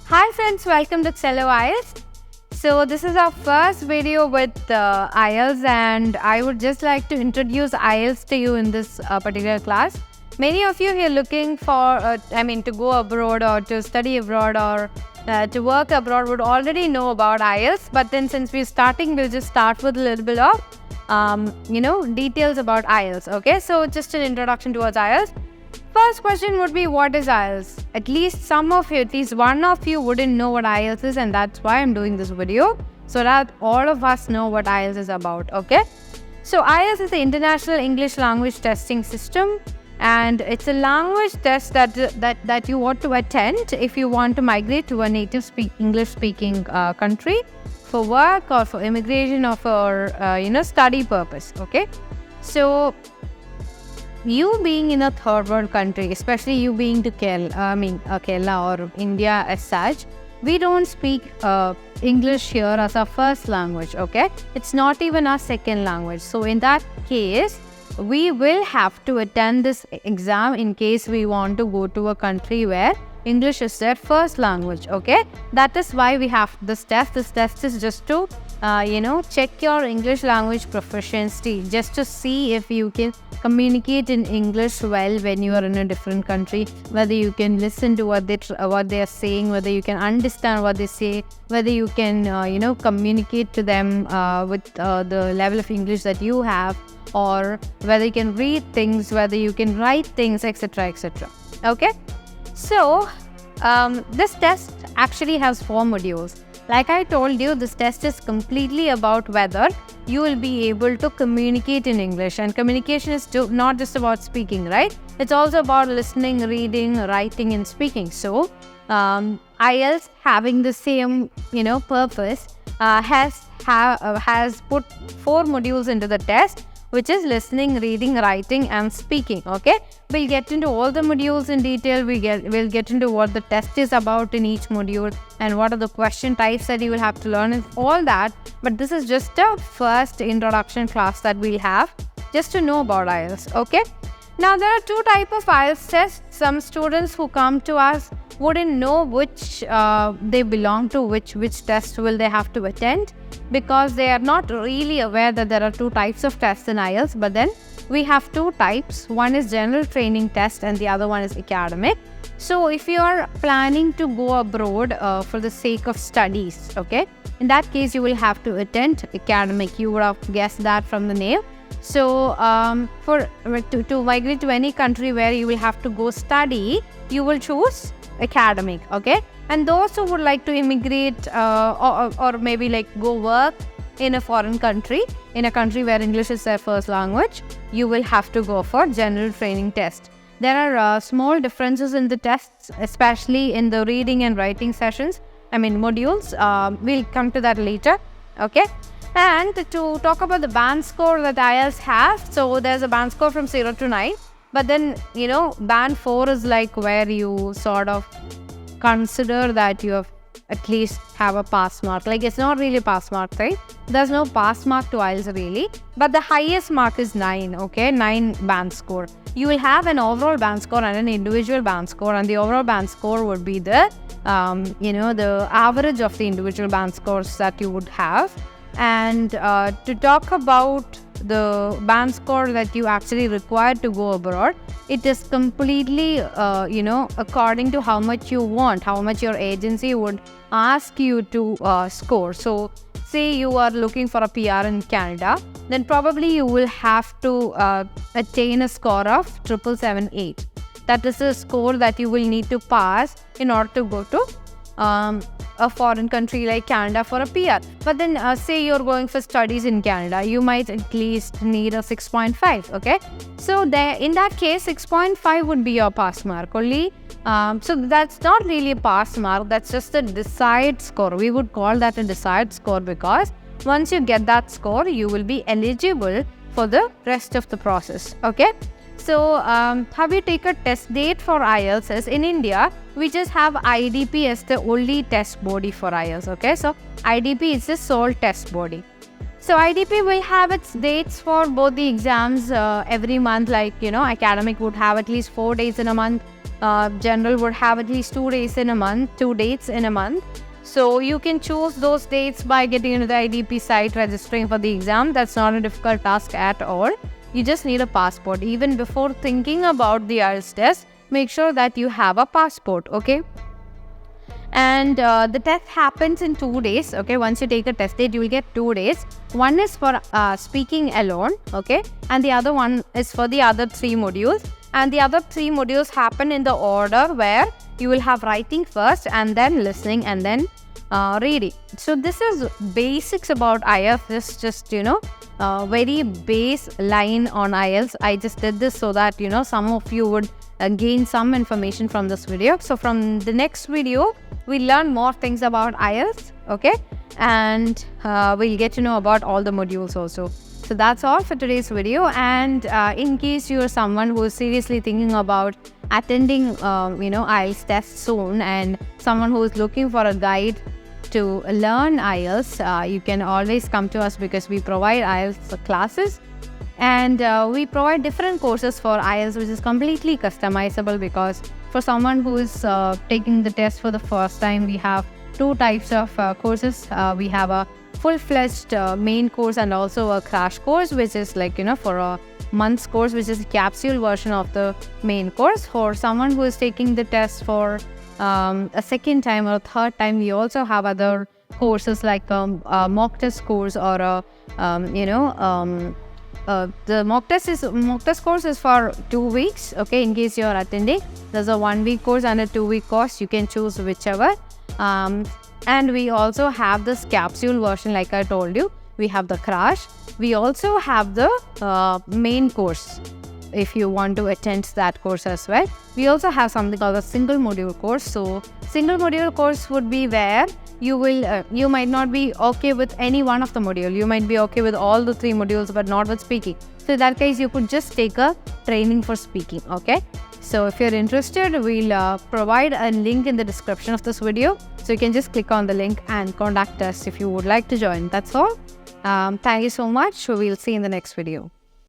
Hi friends, welcome to To IELTS. So this is our first video with IELTS, and I would just like to introduce IELTS to you in this particular class. Many of you here looking for, to go abroad or to study abroad or to work abroad would already know about IELTS. But then since we're starting, we'll just start with a little bit of, details about IELTS. Okay, so just an introduction towards IELTS. First question would be, what is IELTS? At least one of you wouldn't know what IELTS is, and that's why I'm doing this video, so that all of us know what IELTS is about, okay? So IELTS is the International English Language Testing System, and it's a language test that you want to attend if you want to migrate to a native English speaking country for work or for immigration or for study purpose, okay? So you being in a third world country, especially you being to Kerala or India as such, we don't speak English here as our first language, okay? It's not even our second language. So in that case, we will have to attend this exam in case we want to go to a country where English is their first language, okay? That is why we have this test. This test is just to check your English language proficiency, just to see if you can communicate in English well when you are in a different country, whether you can listen to what they are saying, whether you can understand what they say, whether you can communicate to them with the level of English that you have, or whether you can read things, whether you can write things, etc, etc. Okay, so this test actually has 4 modules. Like I told you, this test is completely about whether you will be able to communicate in English. And communication is not just about speaking, right? It's also about listening, reading, writing, and speaking. So, IELTS, having the same, purpose, has put 4 modules into the test, which is listening, reading, writing, and speaking. Okay, we'll get into all the modules in detail. We'll get into what the test is about in each module and what are the question types that you will have to learn and all that. But this is just a first introduction class that we'll have just to know about IELTS. Okay, now there are 2 types of IELTS tests. Some students who come to us wouldn't know which they belong to, which test will they have to attend, because they are not really aware that there are 2 types of tests in IELTS. But then we have 2 types. One is general training test and the other one is academic. So if you are planning to go abroad for the sake of studies, okay, in that case you will have to attend academic. You would have guessed that from the name. So to migrate to any country where you will have to go study, you will choose academic, okay? And those who would like to immigrate or maybe like go work in a foreign country, in a country where English is their first language, you will have to go for general training test. There are small differences in the tests, especially in the reading and writing sessions, modules. We'll come to that later, okay? And to talk about the band score that IELTS has, so there's a band score from 0 to 9. But then, band 4 is like where you sort of consider that you have at least have a pass mark. Like, it's not really a pass mark, right? There's no pass mark to IELTS really. But the highest mark is 9, okay? 9 band score. You will have an overall band score and an individual band score. And the overall band score would be the, the average of the individual band scores that you would have. And to talk about the band score that you actually require to go abroad, it is completely according to how much you want, how much your agency would ask you to score. So say you are looking for a PR in Canada, then probably you will have to attain a score of 778. That is a score that you will need to pass in order to go to a foreign country like Canada for a PR. But then say you're going for studies in Canada, you might at least need a 6.5, okay? So there, in that case, 6.5 would be your pass mark only. So that's not really a pass mark, that's just a desired score. We would call that a desired score because once you get that score, you will be eligible for the rest of the process, okay? So, how you take a test date for IELTS is, in India, we just have IDP as the only test body for IELTS, okay? So, IDP is the sole test body. So IDP will have its dates for both the exams every month. Like, academic would have at least 4 days in a month. General would have at least 2 days in a month, 2 dates in a month. So you can choose those dates by getting into the IDP site, registering for the exam. That's not a difficult task at all. You just need a passport. Even before thinking about the IELTS test, make sure that you have a passport, okay? And the test happens in 2 days, okay? Once you take a test date, you will get 2 days. One is for speaking alone, okay? And the other one is for the other 3 modules. And the other 3 modules happen in the order where you will have writing first, and then listening, and then reading. So this is basics about IELTS. This is just, very base line on IELTS. I just did this so that, some of you would gain some information from this video. So from the next video, we'll learn more things about IELTS, okay? And we'll get to know about all the modules also. So that's all for today's video. And in case you're someone who is seriously thinking about attending, IELTS test soon, and someone who is looking for a guide to learn IELTS, you can always come to us, because we provide IELTS classes. And we provide different courses for IELTS, which is completely customizable, because for someone who is taking the test for the first time, we have 2 types of courses. We have a full-fledged main course and also a crash course, which is like, for a month's course, which is a capsule version of the main course. For someone who is taking the test for a second time or a third time, we also have other courses like a mock test course, or a, the mock test course is for 2 weeks, okay? In case you're attending, there's a 1-week course and a 2-week course. You can choose whichever. And we also have this capsule version, like I told you. We have the crash. We also have the main course, if you want to attend that course as well. We also have something called a single module course. So single module course would be where you will you might not be okay with any one of the module. You might be okay with all the 3 modules, but not with speaking. So in that case, you could just take a training for speaking, okay? So if you're interested, we'll provide a link in the description of this video. So you can just click on the link and contact us if you would like to join. That's all. Thank you so much. We'll see you in the next video.